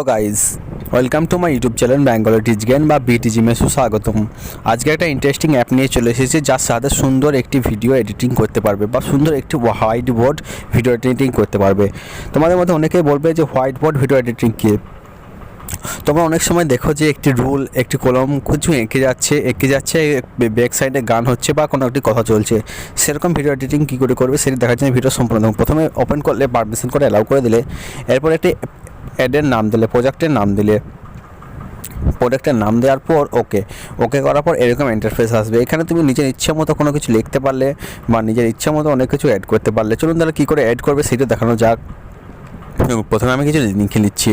Hello guys, welcome to my YouTube channel Bengali teach জ্ঞান বা বিটিজিমে সুস্বাগতম। আজকে একটা ইন্টারেস্টিং অ্যাপ নিয়ে চলে এসেছি, যার সাথে সুন্দর একটি ভিডিও এডিটিং করতে পারবে বা সুন্দর একটি হোয়াইট বোর্ড ভিডিও এডিটিং করতে পারবে। তোমাদের মধ্যে অনেকেই বলবে যে হোয়াইট বোর্ড ভিডিও এডিটিং কী। তোমরা অনেক সময় দেখো যে একটি রুল, একটি কলম কিছু এঁকে যাচ্ছে ব্যাক সাইডে গান হচ্ছে বা কোনো একটি কথা চলছে। সেরকম ভিডিও এডিটিং কী করে করবে সেটি দেখার জন্য ভিডিও সম্পূর্ণ প্রথমে ওপেন করলে, পারমিশন করে অ্যালাউ করে দিলে, এরপর একটি অ্যাডের নাম দিলে, প্রোডাক্টের নাম দেওয়ার পর ওকে করার পর এরকম ইন্টারফেস আসবে। এখানে তুমি নিজের ইচ্ছা মতো কোনো কিছু লিখতে পারলে বা নিজের ইচ্ছা মতো অনেক কিছু অ্যাড করতে পারলে। চলুন তাহলে কী করে অ্যাড করবে সেটা দেখানো যাক। প্রথমে আমি কিছু লিখে নিচ্ছি,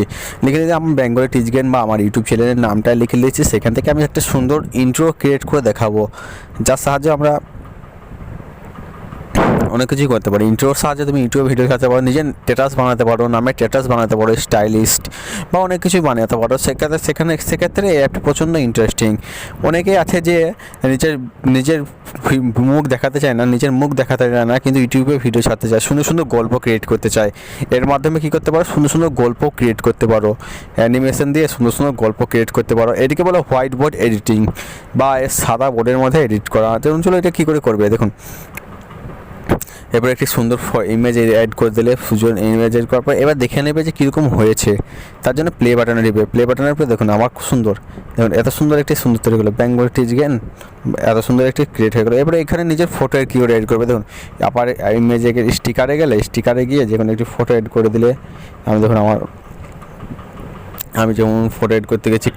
আমার বেঙ্গলি টিচ জ্ঞান বা আমার ইউটিউব চ্যানেলের নামটা লিখে নিচ্ছি। সেখান থেকে আমি একটা সুন্দর ইন্ট্রো ক্রিয়েট করে দেখাবো, যার সাহায্যে আমরা অনেক কিছুই করতে পারি। ইন্ট্রোর সাহায্যে তুমি ইউটিউবে ভিডিও দেখাতে পারো, নিজের স্ট্যাটাস বানাতে পারো, নামের স্ট্যাটাস বানাতে পারো, স্টাইলিস্ট বা অনেক কিছুই বানাতে পারো। সেক্ষেত্রে এই অ্যাপটি প্রচণ্ড ইন্টারেস্টিং। অনেকেই আছে যে নিজের মুখ দেখাতে চায় না, কিন্তু ইউটিউবে ভিডিও ছাড়তে চায়, সুন্দর সুন্দর গল্প ক্রিয়েট করতে চায়। এর মাধ্যমে কী করতে পারো, সুন্দর সুন্দর গল্প ক্রিয়েট করতে পারো, অ্যানিমেশন দিয়ে সুন্দর সুন্দর গল্প ক্রিয়েট করতে পারো। এটিকে বলো হোয়াইট বোর্ড এডিটিং বা সাদা বোর্ডের মধ্যে এডিট করা। চলো এটা কী করে করবে দেখুন। এবার একটি সুন্দর ইমেজ অ্যাড করে দিলে, ইমেজ অ্যাড করার পর এবার দেখে নেবে যে কীরকম হয়েছে। তার জন্য প্লে বাটনে দিবে। প্লে বাটনের উপরে দেখুন আমার খুব সুন্দর, দেখুন এত সুন্দর একটি সুন্দর তৈরি হলো, বেঙ্গলি টিচ জ্ঞান এত সুন্দর একটি ক্রিয়েট হয়ে গেলো। এবারে এখানে নিজের ফটো কী করে অ্যাড করবে দেখুন। আবার ইমেজে স্টিকারে গিয়ে যে কোনো একটি ফটো অ্যাড করে দিলে, আমি যেমন ফটো এড করতে গেছি,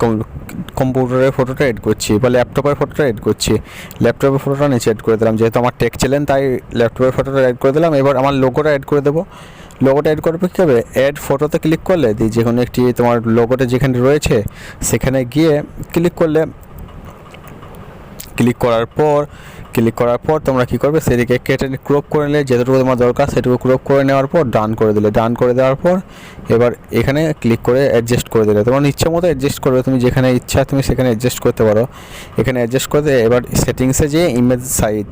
কম্পিউটারের ফটোটা এড করছি বা ল্যাপটপের ফটোটা এড করছি। ল্যাপটপের ফটোটা নিচে এড করে দিলাম, যেহেতু আমার টেক চ্যানেল তাই ল্যাপটপের ফটোটা এড করে দিলাম। এবার আমার লোগোটা এড করে দেবো। লোগোটা এড করবে কী হবে, অ্যাড ফটোতে ক্লিক করলে যে কোনো একটি তোমার লোগোটা যেখানে রয়েছে সেখানে গিয়ে ক্লিক করার পর তোমরা কী করবে, সেদিকে কেটে ক্রপ করে নিলে, যেটুকু তোমার দরকার সেটুকু ক্রপ করে নেওয়ার পর ডান করে দেওয়ার পর এবার এখানে ক্লিক করে অ্যাডজাস্ট করে দিলে। তোমার ইচ্ছা মতো অ্যাডজাস্ট করবে, তুমি যেখানে ইচ্ছা তুমি সেখানে অ্যাডজাস্ট করতে পারো। এখানে অ্যাডজাস্ট করে এবার সেটিংসে যেয়ে ইমেজ সাইজ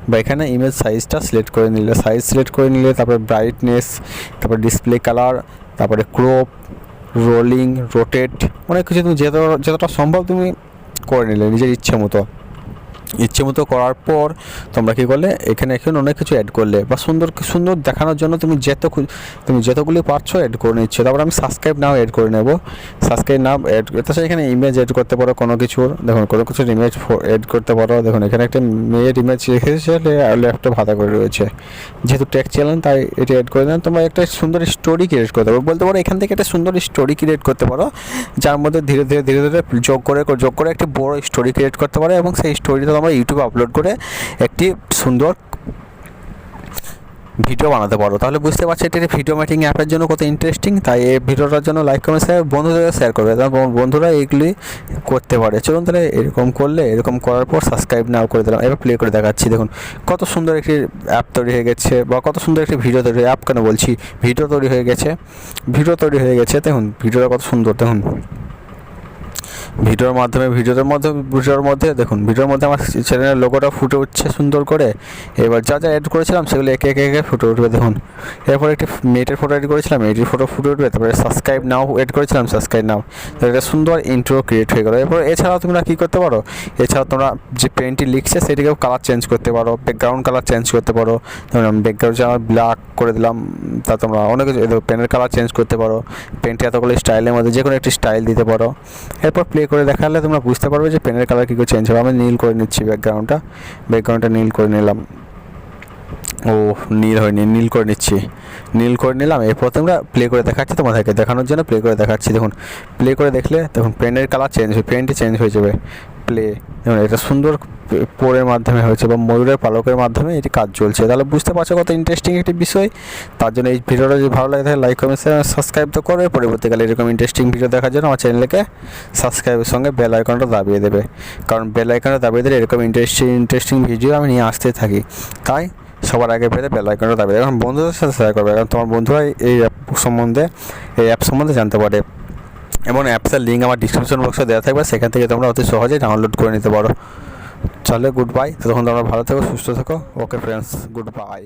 বা এখানে ইমেজ সাইজটা সিলেক্ট করে নিলে, তারপর ব্রাইটনেস, তারপর ডিসপ্লে কালার, তারপরে ক্রপ, রোলিং, রোটেট, অনেক কিছু তুমি যতটা সম্ভব তুমি করে নিলে নিজের ইচ্ছে মতো করার পর তোমরা কী করলে, এখানে অনেক কিছু অ্যাড করলে বা সুন্দর দেখানোর জন্য তুমি যতগুলি পারছো অ্যাড করে নিচ্ছ। তারপর আমি সাবস্ক্রাইব নাও অ্যাড করে নেব। সাবস্ক্রাইব নাও অ্যাড তাছাড়া এখানে ইমেজ অ্যাড করতে পারো, কোনো কিছুর ইমেজ অ্যাড করতে পারো। দেখুন এখানে একটা মেয়ের ইমেজ রেখেছে, ল্যাপটপ হাতা করে রয়েছে, যেহেতু টেক চ্যানেল তাই এটি অ্যাড করে দেন। তোমরা একটা সুন্দর স্টোরি ক্রিয়েট করতে পারো, বলতে পারো এখান থেকে একটা সুন্দর স্টোরি ক্রিয়েট করতে পারো, যার মধ্যে ধীরে ধীরে যোগ করে একটি বড় স্টোরি ক্রিয়েট করতে পারো এবং সেই স্টোরিটা আমরা ইউটিউবে আপলোড করে একটি সুন্দর ভিডিও বানাতে পারো। তাহলে বুঝতে পারছি এটা ভিডিও মেকিং অ্যাপের জন্য কত ইন্টারেস্টিং। তাই এই ভিডিওটার জন্য লাইক কমেন্ট বন্ধুদের শেয়ার করবে, তারপর বন্ধুরা এইগুলি করতে পারে। চলুন তাহলে এরকম করার পর সাবস্ক্রাইব নাও করে দিলাম। এবার প্লে করে দেখাচ্ছি, দেখুন কত সুন্দর একটি অ্যাপ তৈরি হয়ে গেছে বা কত সুন্দর একটি ভিডিও তৈরি, অ্যাপ কেন বলছি, ভিডিও তৈরি হয়ে গেছে। দেখুন ভিডিওটা কত সুন্দর। দেখুন ভিডিওর মধ্যে দেখুন আমার চ্যানেলের লোগোটা ফুটে উঠছে সুন্দর করে। এবার যা অ্যাড করেছিলাম সেগুলো একে ফুটে উঠবে। দেখুন এরপর একটি মেয়েটের ফটো অ্যাড করেছিলাম, মেয়েটির ফটো ফুটে উঠবে। তারপরে সাবস্ক্রাইব নাও অ্যাড করেছিলাম, সাবস্ক্রাইব নাও। একটা সুন্দর ইন্ট্রো ক্রিয়েট হয়ে গেলো। এরপর এছাড়াও তোমরা কী করতে পারো, তোমরা যে পেনটি লিখছে সেটিকেও কালার চেঞ্জ করতে পারো, ব্যাকগ্রাউন্ড কালার চেঞ্জ করতে পারো। ধরুন ব্যাকগ্রাউন্ড আমার ব্ল্যাক করে দিলাম, তা তোমরা অনেক কিছু পেনের কালার চেঞ্জ করতে পারো। পেনটি এতগুলো স্টাইলের মধ্যে যে কোনো একটি স্টাইল দিতে পারো। এরপর প্লে করে দেখালে তোমরা বুঝতে পারবে যে পেনের কালার কী করে চেঞ্জ হবে। আমি নীল করে নিচ্ছি, ব্যাকগ্রাউন্ডটা নীল করে নিলাম। নীল হয়নি, নীল করে নিলাম। এরপর তোমরা প্লে করে দেখাচ্ছি, তোমাদেরকে দেখানোর জন্য প্লে করে দেখাচ্ছি। দেখুন প্লে করে দেখলে দেখুন পেনের কালার পেনটি চেঞ্জ হয়ে যাবে। দেখুন এটা সুন্দর পোরের মাধ্যমে হয়েছে বা ময়ূরের পালকের মাধ্যমে এটি কাজ চলছে। তাহলে বুঝতে পারছো কত ইন্টারেস্টিং একটি বিষয়। তার জন্য এই ভিডিওটা যদি ভালো লাগে তাহলে লাইক কমেন্ট সাবস্ক্রাইব তো করবে। পরবর্তীকালে এরকম ইন্টারেস্টিং ভিডিও দেখার জন্য আমার চ্যানেলকে সাবস্ক্রাইবের সঙ্গে বেল আইকনটা দাবিয়ে দেবে, কারণ বেল আইকনটা দাবিয়ে দিলে এরকম ইন্টারেস্টিং ভিডিও আমি নিয়ে আসতে থাকি। তাই সবার আগে পেতে বেল আইকনটা দাবিয়ে দেবে, এখন বন্ধুদের সাথে শেয়ার করবে, কারণ তোমার বন্ধুরা এই অ্যাপ সম্বন্ধে জানতে পারে। এবং অ্যাপসের লিঙ্ক আমার ডিসক্রিপশন বক্সে দেওয়া থাকবে, সেখান থেকে তোমরা অতি সহজেই ডাউনলোড করে নিতে পারো। চলে গুড বাই, ততক্ষণ তোমরা ভালো থেকো, সুস্থ থেকো। Okay friends, good bye.